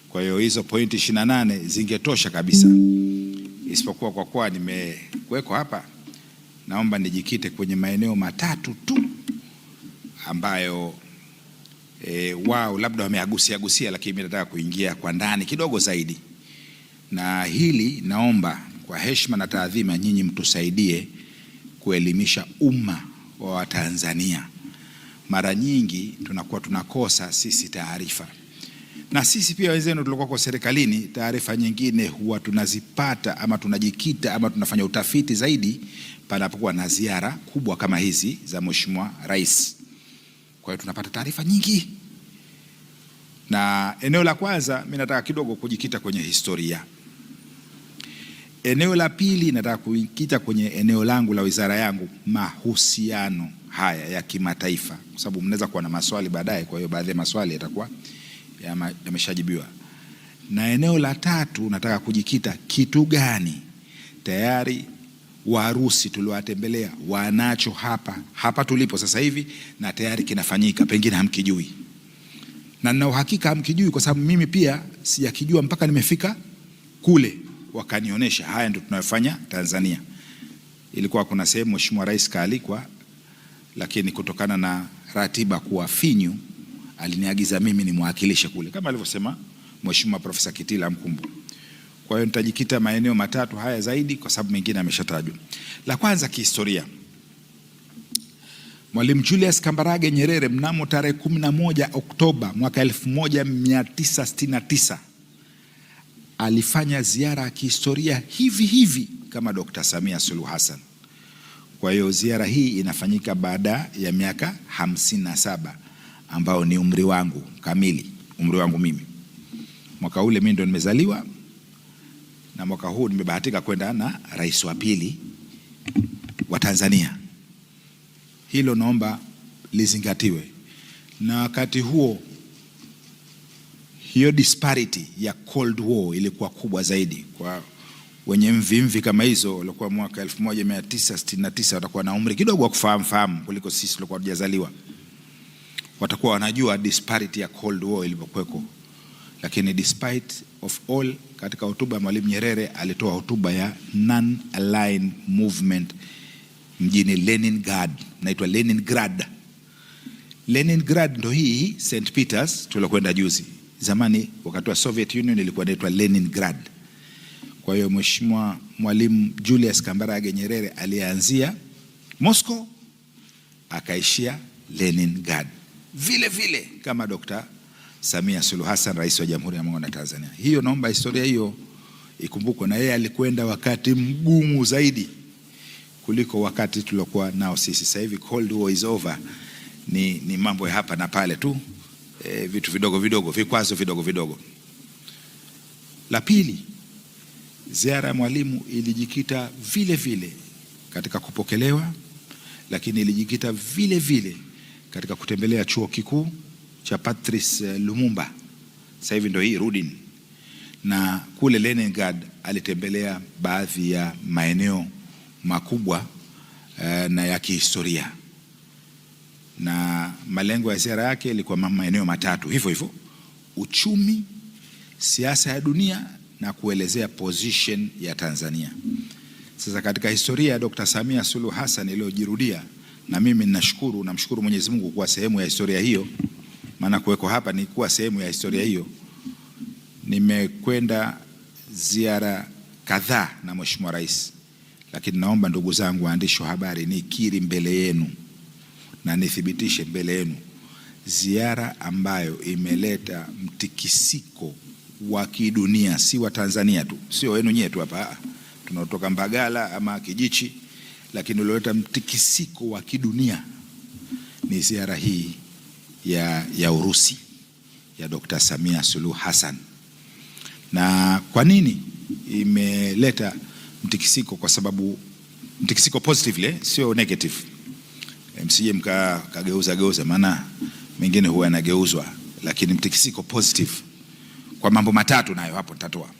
Kwa hiyo hizo pointi 28 zingetosha kabisa, isipokuwa kwa kuwa nimewekwa hapa, naomba nijikite kwenye maeneo matatu tu ambayo wao labda wameagusia, lakini mimi nataka kuingia kwa ndani kidogo zaidi. Na hili naomba kwa heshima na taadhima, nyinyi mtusaidie kuelimisha umma wa Watanzania. Mara nyingi tunakuwa tunakosa sisi taarifa, na sisi pia wenzenu tulikuwa kwa serikalini, taarifa nyingine huwa tunazipata ama tunajikita ama tunafanya utafiti zaidi panapokuwa na ziara kubwa kama hizi za Mheshimiwa Rais. Kwa hiyo tunapata taarifa nyingi. Na eneo la kwanza mimi nataka kidogo kujikita kwenye historia. Eneo la pili nataka kujikita kwenye eneo langu la wizara yangu, mahusiano haya ya kimataifa, kwa sababu mnaweza kuwa na maswali baadaye, kwa hiyo baadhi ya maswali yatakuwa yameshajibiwa. Na eneo la tatu nataka kujikita kitu gani tayari Warusi tuliowatembelea wanacho hapa tulipo sasa hivi, na tayari kinafanyika, pengine hamkijui. Na nina uhakika hamkijui kwa sababu mimi pia sijakijua mpaka nimefika kule wakanionyesha. Haya ndio tunayofanya Tanzania. Ilikuwa kuna sehemu Mheshimiwa Rais kaalikwa, lakini kutokana na ratiba kuwa finyu aliniagiza mimi nimwakilishe kule, kama alivyosema Mheshimiwa Profesa Kitila Mkumbo. Kwa hiyo nitajikita maeneo matatu haya zaidi kwa sababu mengine ameshatajwa. La kwanza kihistoria. Mwalimu Julius Kambarage Nyerere mnamo tarehe 11 Oktoba mwaka 1969 alifanya ziara ya kihistoria hivi kama Dr. Samia Suluhu Hassan. Kwa hiyo ziara hii inafanyika baada ya miaka 57 ambao ni umri wangu kamili, umri wangu mimi. Mwaka ule mimi ndo nimezaliwa, na mwaka huu nimebahatika kwenda na rais wa pili wa Tanzania. Hilo naomba lizingatiwe. Na wakati huo hiyo disparity ya Cold War ilikuwa kubwa zaidi. Kwa wenye mvimvi kama hizo walikuwa mwaka 1969 watakuwa na umri kidogo wa kufahamu kuliko sisi tulikuwa hatujazaliwa. Watakuwa wanajua disparity ya Cold War ilipokuweko. Lakini despite of all, katika hotuba ya Mwalimu Nyerere alitoa hotuba ya non-aligned movement mjini Leningrad, naitwa Leningrad. Leningrad ndo hii St. Peters tulokwenda juzi. Zamani wakati wa Soviet Union ilikuwa inaitwa Leningrad. Kwa hiyo Mheshimiwa Mwalimu Julius Kambarage Nyerere alianzia Moscow akaishia Leningrad. Vile kama Dr. Samia Suluhu Hassan, Rais wa Jamhuri ya Muungano wa Tanzania. Hiyo naomba historia hiyo ikumbukwe, na yeye alikwenda wakati mgumu zaidi kuliko wakati tuliokuwa nao sisi. Sasa hivi Cold War is over, ni mambo ya hapa na pale tu, vitu vidogo, vikwazo vidogo. La pili, ziara ya Mwalimu ilijikita vile katika kupokelewa, lakini ilijikita vile katika kutembelea chuo kikuu cha Patrice Lumumba, sasa hivi ndio hii Rudin. Na kule Leningrad alitembelea baadhi ya maeneo makubwa na ya kihistoria. Na malengo ya ziara yake ilikuwa maeneo matatu hivyo: uchumi, siasa ya dunia na kuelezea position ya Tanzania. Sasa katika historia ya Dr. Samia Suluhu Hassan iliyojirudia, na mimi namshukuru Mwenyezi Mungu kuwa sehemu ya historia hiyo, maana kuweko hapa ni kuwa sehemu ya historia hiyo. Nimekwenda ziara kadhaa na Mheshimiwa Rais, lakini naomba ndugu zangu waandishi wa habari nikiri mbele yenu na nithibitishe mbele yenu, ziara ambayo imeleta mtikisiko wa kidunia, si wa Tanzania tu, sio wenu nyewe tu hapa tunaotoka Mbagala ama Kijichi, lakini ulioleta mtikisiko wa kidunia ni ziara hii ya Urusi ya Dr. Samia Suluhu Hassan. Na kwa nini imeleta mtikisiko? Kwa sababu mtikisiko positively, sio negative. Msije mkageuza, maana mengine huwa yanageuzwa, lakini mtikisiko positive kwa mambo matatu, nayo hapo nitatoa.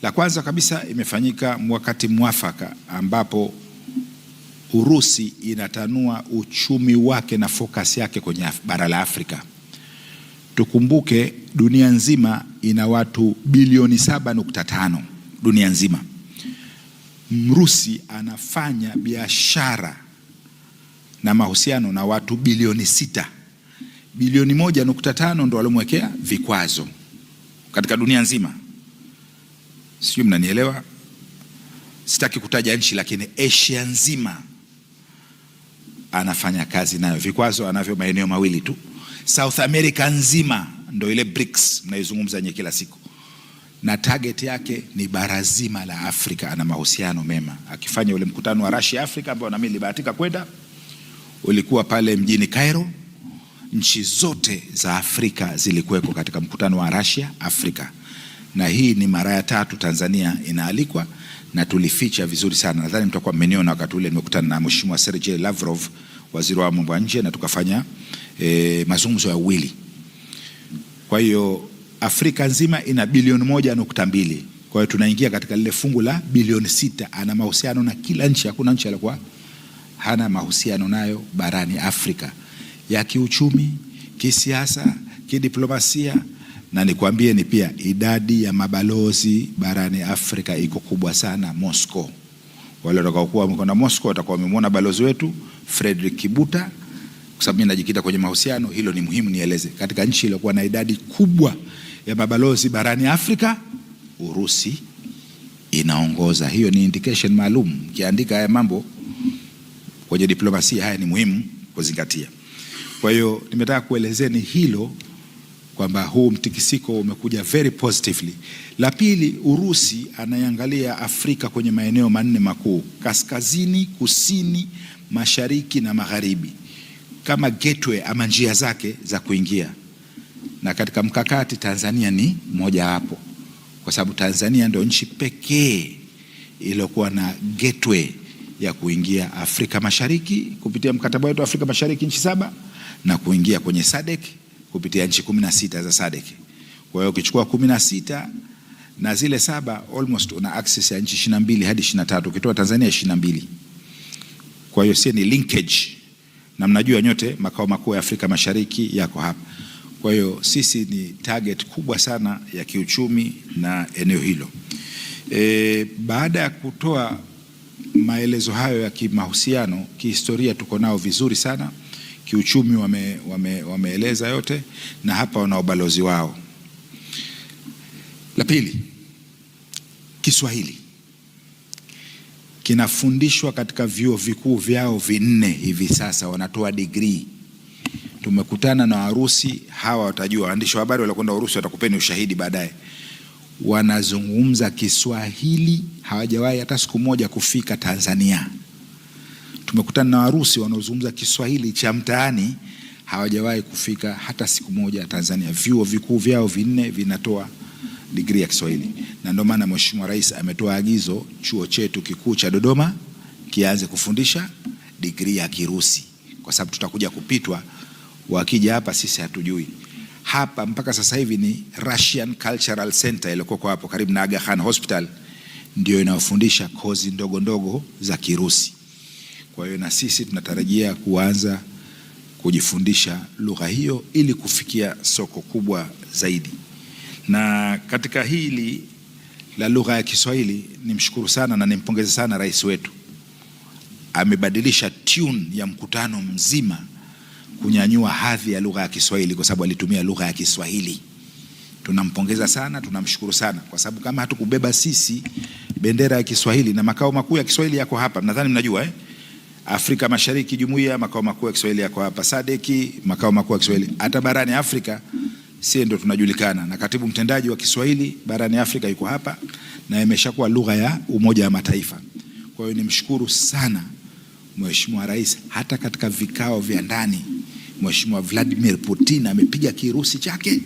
La kwanza kabisa, imefanyika wakati mwafaka ambapo Urusi inatanua uchumi wake na focus yake kwenye bara la Afrika. Tukumbuke dunia nzima ina watu bilioni 7.5 dunia nzima. Mrusi anafanya biashara na mahusiano na watu bilioni 6. Bilioni 1.5 ndo walomwekea vikwazo katika dunia nzima. Sio, mnanielewa? Sitaki kutaja nchi, lakini Asia nzima anafanya kazi nayo. Vikwazo anavyo maeneo mawili tu. South America nzima ndo ile BRICS mnaizungumza nye kila siku, na target yake ni bara zima la Afrika. Ana mahusiano mema, akifanya ule mkutano wa Russia Afrika ambao na mimi nilibahatika kwenda, ulikuwa pale mjini Cairo. Nchi zote za Afrika zilikuweko katika mkutano wa Russia Afrika, na hii ni mara ya 3 Tanzania inaalikwa, na tulificha vizuri sana. Nadhani mtakuwa mmeniona wakati ule nimekutana na Mheshimiwa Sergei Lavrov, waziri wa mambo ya nje, na tukafanya mazungumzo ya uwili. Kwa hiyo Afrika nzima ina bilioni 1.2. Kwa hiyo tunaingia katika lile fungu la bilioni 6. Ana mahusiano na kila nchi, hakuna nchi alikuwa hana mahusiano nayo barani Afrika, ya kiuchumi, kisiasa, kidiplomasia. Na nikwambie ni pia idadi ya mabalozi barani Afrika iko kubwa sana Moscow. Wale watakaokuwa mkono Moscow watakuwa wamemwona balozi wetu Frederick Kibuta, kwa sababu mimi najikita kwenye mahusiano. Hilo ni muhimu nieleze. Katika nchi iliyokuwa na idadi kubwa ya mabalozi barani Afrika, Urusi inaongoza. Hiyo ni indication maalum. Kiandika haya mambo kwenye diplomasia, haya ni muhimu kuzingatia. Kwa hiyo nimetaka kuelezeni hilo, kwamba huu mtikisiko umekuja very positively. La pili, Urusi anaangalia Afrika kwenye maeneo 4 makuu: kaskazini, kusini, mashariki na magharibi, kama gateway ama njia zake za kuingia. Na katika mkakati Tanzania ni moja hapo, kwa sababu Tanzania ndio nchi pekee iliyokuwa na gateway ya kuingia Afrika Mashariki kupitia mkataba wetu Afrika Mashariki nchi 7, na kuingia kwenye SADC kupitia nchi 16 za SADC. Kwa hiyo ukichukua 16 na zile 7, almost una access ya nchi 22 hadi 23, ukitoa Tanzania 22. Kwa hiyo si ni linkage, na mnajua nyote makao makuu ya Afrika Mashariki yako hapa. Kwa hiyo sisi ni target kubwa sana ya kiuchumi na eneo hilo. Baada ya kutoa maelezo hayo ya kimahusiano, kihistoria tuko nao vizuri sana. Kiuchumi wameeleza yote, na hapa wana ubalozi wao. La pili, Kiswahili kinafundishwa katika vyuo vikuu vyao 4 hivi sasa, wanatoa degree. Tumekutana na Warusi, hawa watajua, waandishi wa habari walikwenda Urusi watakupeni ushahidi baadaye. Wanazungumza Kiswahili, hawajawahi hata siku moja kufika Tanzania. Tumekutana na Warusi wanaozungumza Kiswahili cha mtaani, hawajawahi kufika hata siku moja Tanzania. Vyuo vikuu vyao 4 vinatoa degree ya Kiswahili, na ndio maana Mheshimiwa Rais ametoa agizo chuo chetu kikuu cha Dodoma kianze kufundisha degree ya Kirusi, kwa sababu tutakuja kupitwa. Wakija hapa sisi hatujui. Hapa mpaka sasa hivi ni Russian Cultural Center iliyokuwa hapo karibu na Aga Khan Hospital ndio inayofundisha kozi ndogo ndogo za Kirusi. Kwa hiyo na sisi tunatarajia kuanza kujifundisha lugha hiyo ili kufikia soko kubwa zaidi. Na katika hili la lugha ya Kiswahili nimshukuru sana na nimpongeze sana rais wetu. Amebadilisha tune ya mkutano mzima kunyanyua hadhi ya lugha ya Kiswahili, kwa sababu alitumia lugha ya Kiswahili. Tunampongeza sana, tunamshukuru sana, kwa sababu kama hatukubeba sisi bendera ya Kiswahili, na makao makuu ya Kiswahili yako hapa, nadhani mnajua Afrika Mashariki Jumuiya, makao makuu ya Kiswahili yako hapa. SADC, makao makuu ya Kiswahili. Hata barani Afrika sisi ndio tunajulikana, na katibu mtendaji wa Kiswahili barani Afrika yuko hapa, na imeshakuwa lugha ya Umoja wa Mataifa. Kwa hiyo nimshukuru sana Mheshimiwa Rais. Hata katika vikao vya ndani Mheshimiwa Vladimir Putin amepiga Kirusi chake,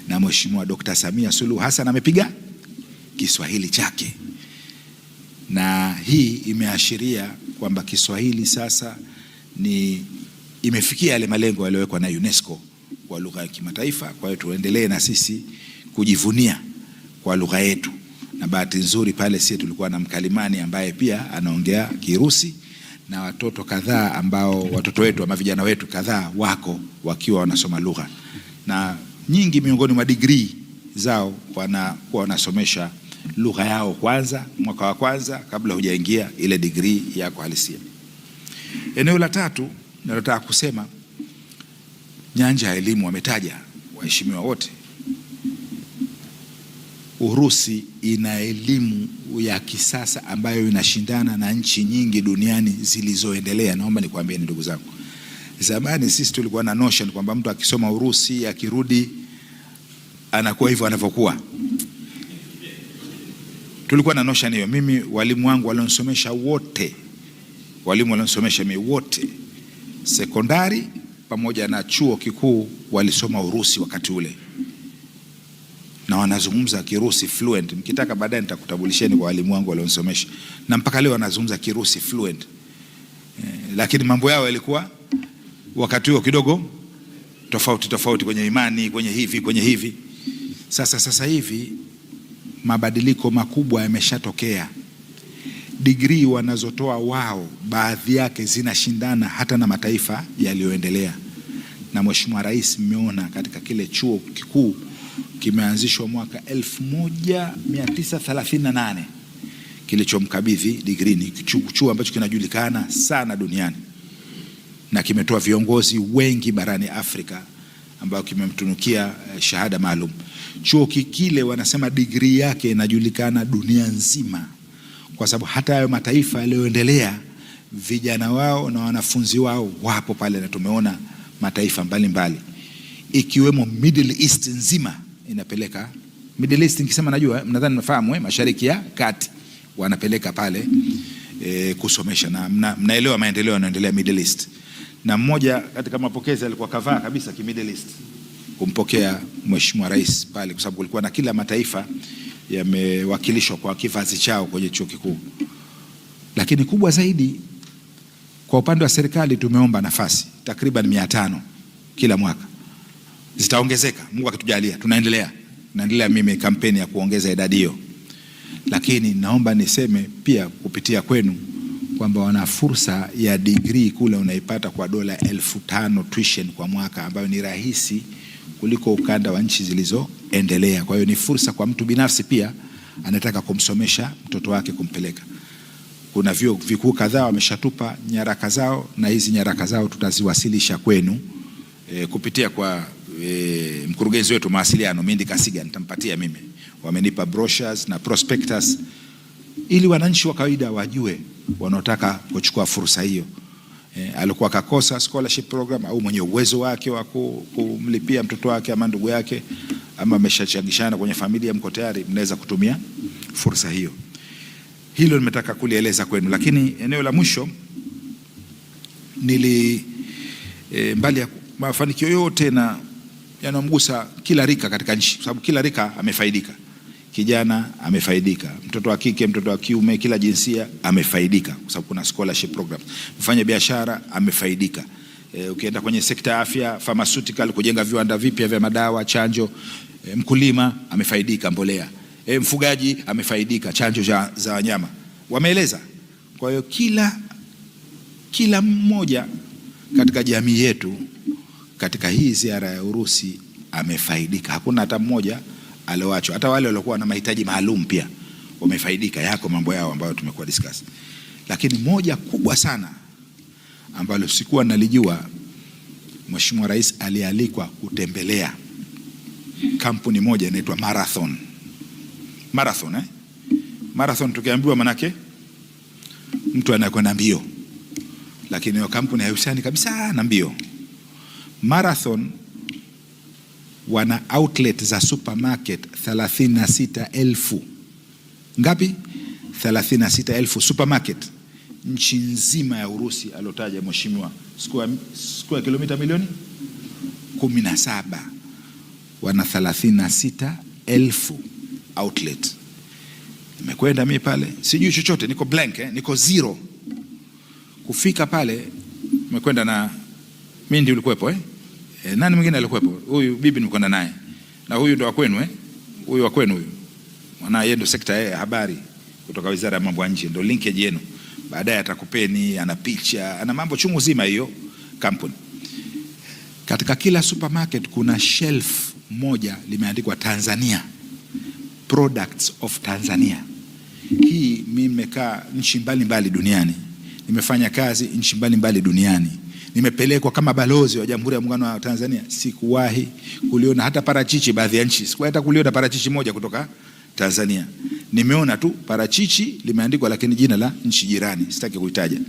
na Mheshimiwa Dr. Samia Suluhu Hassan amepiga Kiswahili chake, na hii imeashiria kwamba Kiswahili sasa imefikia yale malengo yaliyowekwa na UNESCO kwa lugha ya kimataifa. Kwa hiyo tuendelee na sisi kujivunia kwa lugha yetu, na bahati nzuri pale sisi tulikuwa na mkalimani ambaye pia anaongea Kirusi, na watoto kadhaa ambao watoto wetu ama vijana wetu kadhaa wako wakiwa wanasoma lugha, na nyingi miongoni mwa degree zao wanakuwa wanasomesha lugha yao kwanza, mwaka wa kwanza, kabla hujaingia ile degree yako halisia. Eneo la tatu nalotaka kusema, nyanja ya elimu. Wametaja waheshimiwa wote, Urusi ina elimu ya kisasa ambayo inashindana na nchi nyingi duniani zilizoendelea. Naomba nikwambie ndugu zangu, zamani sisi tulikuwa na notion kwamba mtu akisoma Urusi akirudi anakuwa hivyo anavyokuwa. Tulikuwa na notion hiyo. Mimi walimu wangu walionisomesha wote, walimu walionisomesha mimi wote, sekondari pamoja na chuo kikuu, walisoma Urusi wakati ule na wanazungumza Kirusi fluent. Mkitaka baadaye nitakutabulisheni kwa walimu wangu walionisomesha, na mpaka leo wanazungumza Kirusi fluent. Lakini mambo yao yalikuwa wakati huo kidogo tofauti kwenye imani, kwenye hivi. Sasa hivi mabadiliko makubwa yameshatokea. Degree wanazotoa wao baadhi yake zinashindana hata na mataifa yaliyoendelea. Na Mheshimiwa Rais mmeona katika kile chuo kikuu kimeanzishwa mwaka 1938 kilichomkabidhi degree, ni chuo ambacho kinajulikana sana duniani na kimetoa viongozi wengi barani Afrika ambao kimemtunukia shahada maalum. Chuo kile wanasema degree yake inajulikana dunia nzima, kwa sababu hata hayo mataifa yaliyoendelea vijana wao na wanafunzi wao wapo pale, na tumeona mataifa mbalimbali ikiwemo Middle East nzima inapeleka. Middle East nikisema najua mnadhani nafahamu, Mashariki ya Kati wanapeleka pale kusomesha, na mnaelewa maendeleo yanaendelea Middle East. Na mmoja katika mapokezi alikuwa kavaa kabisa ki Middle East kumpokea Mheshimiwa Rais pale, kwa sababu kulikuwa na kila mataifa yamewakilishwa kwa kivazi chao kwenye chuo kikuu. Lakini kubwa zaidi, kwa upande wa serikali tumeomba nafasi takriban 500 kila mwaka, zitaongezeka Mungu akitujalia. Tunaendelea mimi kampeni ya kuongeza idadi hiyo, lakini naomba niseme pia kupitia kwenu kwamba wana fursa ya degree kule unaipata kwa $5,000 tuition kwa mwaka, ambayo ni rahisi kuliko ukanda wa nchi zilizoendelea. Kwa hiyo ni fursa kwa mtu binafsi pia anataka kumsomesha mtoto wake kumpeleka. Kuna vyuo vikuu kadhaa wameshatupa nyaraka zao, na hizi nyaraka zao tutaziwasilisha kwenu kupitia kwa mkurugenzi wetu mawasiliano Mindi Kasiga, nitampatia mimi. Wamenipa brochures na prospectus ili wananchi wa kawaida wajue wanaotaka kuchukua fursa hiyo. Alikuwa kakosa scholarship program au mwenye uwezo wake wa kumlipia mtoto wake ama ndugu yake, ama ameshachangishana kwenye familia, mko tayari, mnaweza kutumia fursa hiyo. Hilo nimetaka kulieleza kwenu. Lakini eneo la mwisho mbali ya mafanikio yote na yanamgusa kila rika katika nchi, kwa sababu kila rika amefaidika. Kijana amefaidika, mtoto wa kike, mtoto wa kiume, kila jinsia amefaidika, kwa sababu kuna scholarship program. Mfanya biashara amefaidika. Ukienda kwenye sekta ya afya, pharmaceutical, kujenga viwanda vipya vya madawa, chanjo. Mkulima amefaidika, mbolea. Mfugaji amefaidika, chanjo za wanyama. Wameeleza. Kwa hiyo kila mmoja katika jamii yetu katika hii ziara ya Urusi amefaidika. Hakuna hata mmoja alioachwa. Hata wale waliokuwa na mahitaji maalum pia wamefaidika. Yako mambo yao ambayo tumekuwa discuss. Lakini moja kubwa sana ambalo sikuwa nalijua, Mheshimiwa Rais alialikwa kutembelea kampuni moja inaitwa Marathon. Marathon tukiambiwa manake mtu anakwenda mbio, lakini hiyo kampuni haihusiani kabisa na mbio. Marathon wana outlet za supermarket 36,000. Ngapi? 36,000 supermarket nchi nzima ya Urusi alotaja mheshimiwa. Square kilomita milioni 17, wana 36,000 outlet. Nimekwenda mimi pale, sijui chochote, niko blank, niko zero. Kufika pale nimekwenda na mimi ndio ulikuwepo nani mwingine alikuwepo? Huyu bibi nimekwenda naye. Na huyu ndo wa kwenu Huyu wa kwenu huyu. Maana yeye ndo sekta ya habari kutoka Wizara ya Mambo ya Nje, ndo linkage yenu. Baadaye atakupeni, ana picha, ana mambo chungu zima hiyo kampuni. Katika kila supermarket kuna shelf moja limeandikwa Tanzania, products of Tanzania. Hii mimi nimekaa nchi mbalimbali duniani, nimefanya kazi nchi mbalimbali duniani, nimepelekwa kama balozi wa Jamhuri ya Muungano wa Tanzania. Sikuwahi kuliona hata parachichi, baadhi ya nchi sikuwahi hata kuliona parachichi moja kutoka Tanzania. Nimeona tu parachichi limeandikwa, lakini jina la nchi jirani sitaki kuitaja.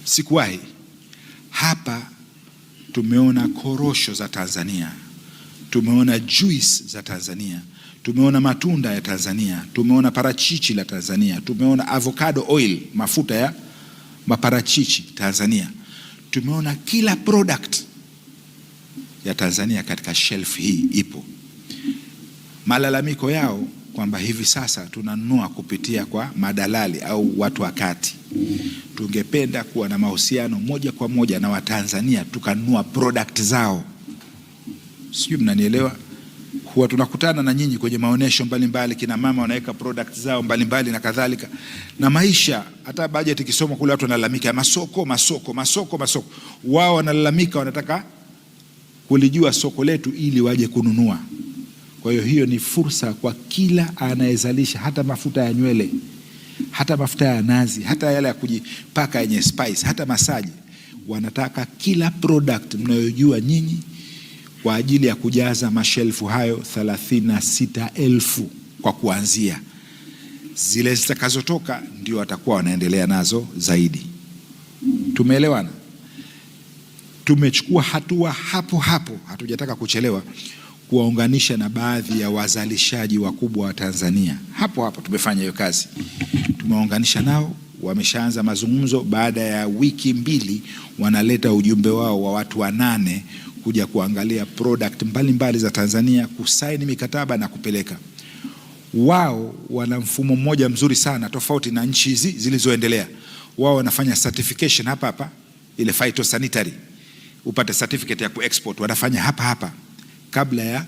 Sikuwahi. Hapa tumeona korosho za Tanzania, tumeona juice za Tanzania, tumeona matunda ya Tanzania, tumeona parachichi la Tanzania, tumeona avocado oil, mafuta ya maparachichi Tanzania, tumeona kila product ya Tanzania katika shelf hii ipo. Malalamiko yao kwamba hivi sasa tunanunua kupitia kwa madalali au watu wa kati. Tungependa kuwa na mahusiano moja kwa moja na Watanzania tukanunua product zao. Sijui mnanielewa? Huwa tunakutana na nyinyi kwenye maonesho mbalimbali, kina mama wanaweka product zao mbalimbali na kadhalika. Na maisha, hata budget ikisoma kule watu wanalalamika masoko. Wao wanalalamika, wanataka kulijua soko letu ili waje kununua. Kwa hiyo ni fursa kwa kila anayezalisha hata mafuta ya nywele, hata mafuta ya nazi, hata yale ya kujipaka yenye spice, hata masaji. Wanataka kila product mnayojua nyinyi kwa ajili ya kujaza mashelfu hayo 36,000 kwa kuanzia. Zile zitakazotoka ndio watakuwa wanaendelea nazo zaidi. Tumeelewana? Tumechukua hatua hapo, hatujataka kuchelewa kuwaunganisha na baadhi ya wazalishaji wakubwa wa Tanzania. Hapo tumefanya hiyo kazi. Tumewaunganisha nao, wameshaanza mazungumzo. Baada ya wiki 2 wanaleta ujumbe wao wa watu 8 kuja kuangalia product mbalimbali za Tanzania, kusaini mikataba na kupeleka. Wao wana mfumo mmoja mzuri sana tofauti na nchi hizi zilizoendelea. Wao wanafanya certification hapa, ile phytosanitary, upate certificate ya kuexport, wanafanya hapa kabla ya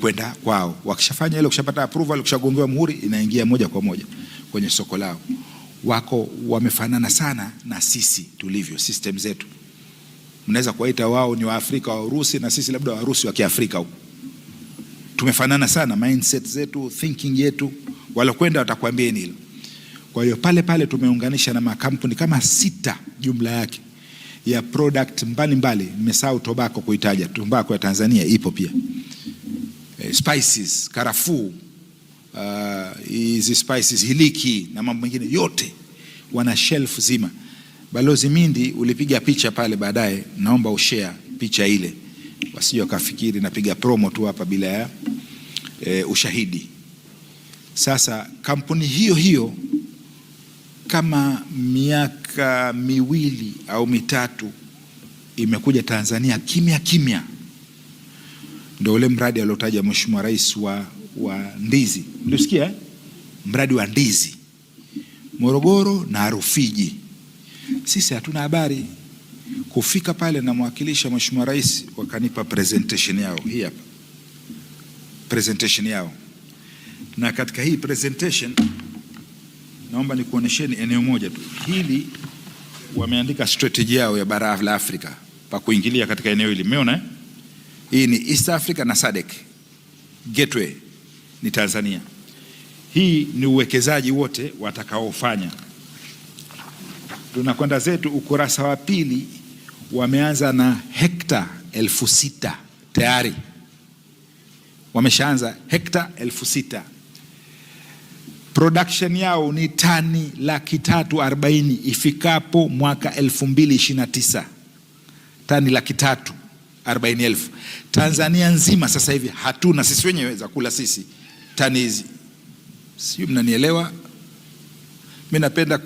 kwenda kwao. Wakishafanya ile, ukishapata approval, ukishagongewa muhuri, inaingia moja kwa moja kwenye soko lao. Wamefanana sana na sisi tulivyo, system zetu. Mnaweza kuwaita wao ni wa Afrika wa Urusi na sisi labda Warusi wa Kiafrika huko. Tumefanana sana mindset zetu, thinking yetu, wala kwenda watakwambia hilo. Kwa hiyo pale tumeunganisha na makampuni kama 6 jumla yake ya product mbalimbali. Nimesahau tobacco kuitaja, tobacco ya Tanzania ipo pia. Spices, karafuu, hizi spices, hiliki na mambo mengine yote wana shelf zima. Balozi Mindi, ulipiga picha pale, baadaye naomba ushare picha ile, wasije wakafikiri napiga promo tu hapa bila ya ushahidi. Sasa kampuni hiyo kama miaka 2 au 3 imekuja Tanzania kimya. Ndio ule mradi aliotaja Mheshimiwa Rais wa ndizi. Mlisikia mradi wa ndizi Morogoro na Rufiji. Sisi hatuna habari. Kufika pale na mwakilisha Mheshimiwa Rais, wakanipa presentation yao. Hii hapa presentation yao, na katika hii presentation naomba nikuonesheni eneo moja tu. Hili wameandika strategy yao ya bara la Afrika pa kuingilia katika eneo hili. Umeona hii ni East Africa na SADC. Gateway ni Tanzania. Hii ni uwekezaji wote watakaofanya. Tunakwenda zetu ukurasa wa 2, wameanza na hekta 6,000 tayari. Wameshaanza hekta 6,000. Production yao ni tani 340,000 ifikapo mwaka 2029. Tani 340,000. Tanzania nzima sasa hivi hatuna sisi wenyewe za kula sisi tani hizi. Sio, mnanielewa? Mimi napenda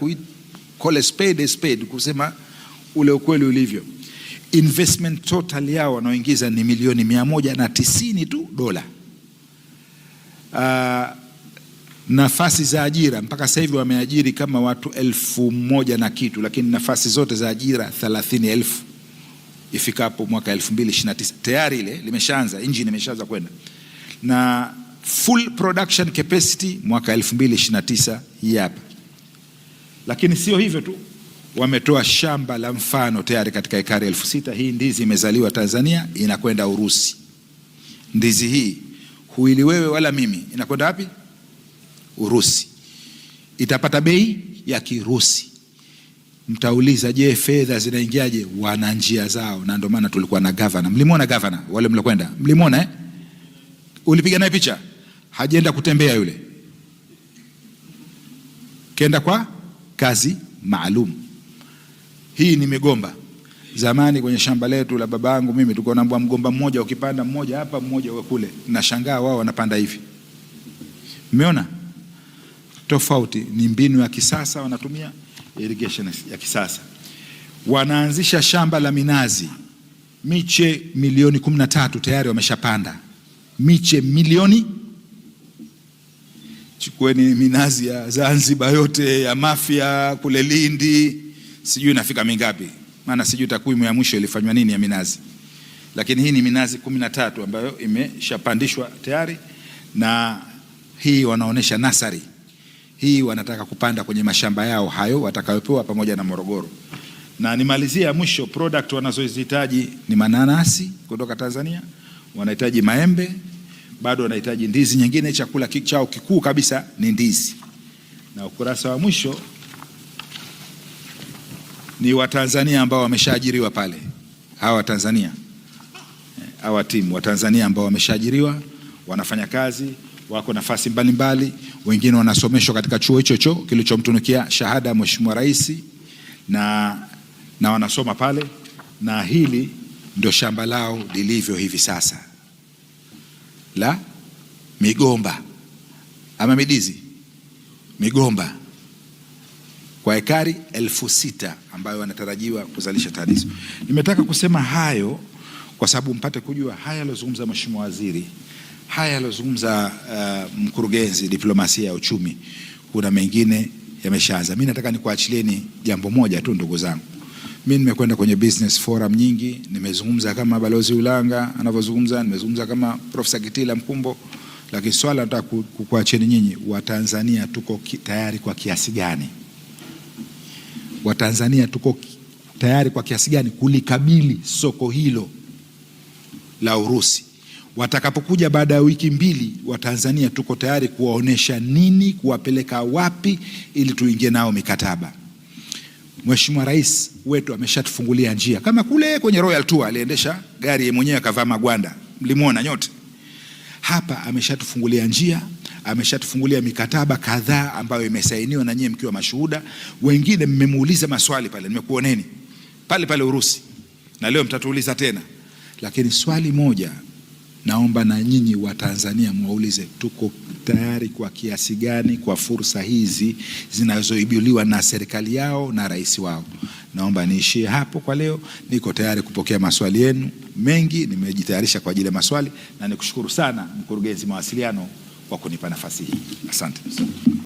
call a spade kusema ule ukweli ulivyo. Investment total yao wanaoingiza ni milioni 190 tu dola. Nafasi za ajira mpaka sasa hivi wameajiri kama watu 1,000 na kitu, lakini nafasi zote za ajira 30,000 ifikapo mwaka 2029. Tayari ile limeshaanza, engine imeshaanza kwenda. Na full production capacity mwaka 2029 hapa. Lakini sio hivyo tu, wametoa shamba la mfano tayari katika ekari 6,000. Hii ndizi imezaliwa Tanzania, inakwenda Urusi. Ndizi hii huili wewe wala mimi, inakwenda wapi? Urusi. Itapata bei ya Kirusi. Mtauliza, je, fedha zinaingiaje? Wana njia zao, na ndio maana tulikuwa na governor. Mlimwona governor wale mlokwenda? Mlimwona eh? Ulipiga naye picha? Hajaenda kutembea yule, kenda kwa kazi maalum. Hii ni migomba. Zamani kwenye shamba letu la babangu mimi tulikuwa na mgomba mmoja, ukipanda mmoja hapa mmoja kule, nashangaa wao wanapanda hivi. Umeona tofauti? Ni mbinu ya kisasa wanatumia, irrigation ya kisasa. Wanaanzisha shamba la minazi, miche milioni 13 tayari wameshapanda. Miche milioni, chukueni minazi ya Zanzibar yote, ya Mafia kule Lindi, sijui inafika mingapi, maana sijui takwimu ya mwisho ilifanywa nini ya minazi, lakini hii ni minazi 13 ambayo imeshapandishwa tayari, na hii wanaonesha nasari. Hii wanataka kupanda kwenye mashamba yao hayo watakayopewa pamoja na Morogoro. Na nimalizia mwisho, product wanazozihitaji ni mananasi kutoka Tanzania, wanahitaji maembe, bado wanahitaji ndizi nyingine. Chakula chao kikuu kabisa ni ndizi. Na ukurasa wa mwisho ni Watanzania ambao wameshaajiriwa pale. Hawa Tanzania, hawa timu wa Tanzania ambao wameshaajiriwa, wanafanya kazi, wako nafasi mbalimbali, wengine wanasomeshwa katika chuo hicho kilichomtunukia shahada Mheshimiwa Rais, na wanasoma pale, na hili ndio shamba lao lilivyo hivi sasa la migomba ama midizi. Migomba kwa ekari 6,000 ambayo wanatarajiwa kuzalisha tani hizo. Nimetaka kusema hayo kwa sababu mpate kujua haya aliyozungumza Mheshimiwa Waziri, haya aliyozungumza mkurugenzi diplomasia ya uchumi, kuna mengine yameshaanza. Mimi nataka nikuachilieni jambo moja tu, ndugu zangu. Mimi nimekwenda kwenye business forum nyingi, nimezungumza kama Balozi Ulanga anavyozungumza, nimezungumza kama Profesa Kitila Mkumbo, lakini swala nataka kukuacheni nyinyi, Watanzania tuko tayari kwa kiasi gani? Watanzania tuko tayari kwa kiasi gani kulikabili soko hilo la Urusi? Watakapokuja baada ya wiki 2, Watanzania tuko tayari kuwaonesha nini, kuwapeleka wapi ili tuingie nao mikataba. Mheshimiwa Rais wetu ameshatufungulia njia, kama kule kwenye Royal Tour aliendesha gari yeye mwenyewe akavaa magwanda, mlimuona nyote. Hapa ameshatufungulia njia, ameshatufungulia mikataba kadhaa ambayo imesainiwa na nyinyi mkiwa mashuhuda. Wengine mmemuuliza maswali pale, nimekuoneni pale Urusi, na leo mtatuuliza tena. Lakini swali moja naomba na nyinyi wa Tanzania mwaulize, tuko tayari kwa kiasi gani kwa fursa hizi zinazoibuliwa na serikali yao na rais wao? Naomba niishie hapo kwa leo. Niko tayari kupokea maswali yenu mengi, nimejitayarisha kwa ajili ya maswali, na nikushukuru sana mkurugenzi mawasiliano kwa kunipa nafasi hii. Asante.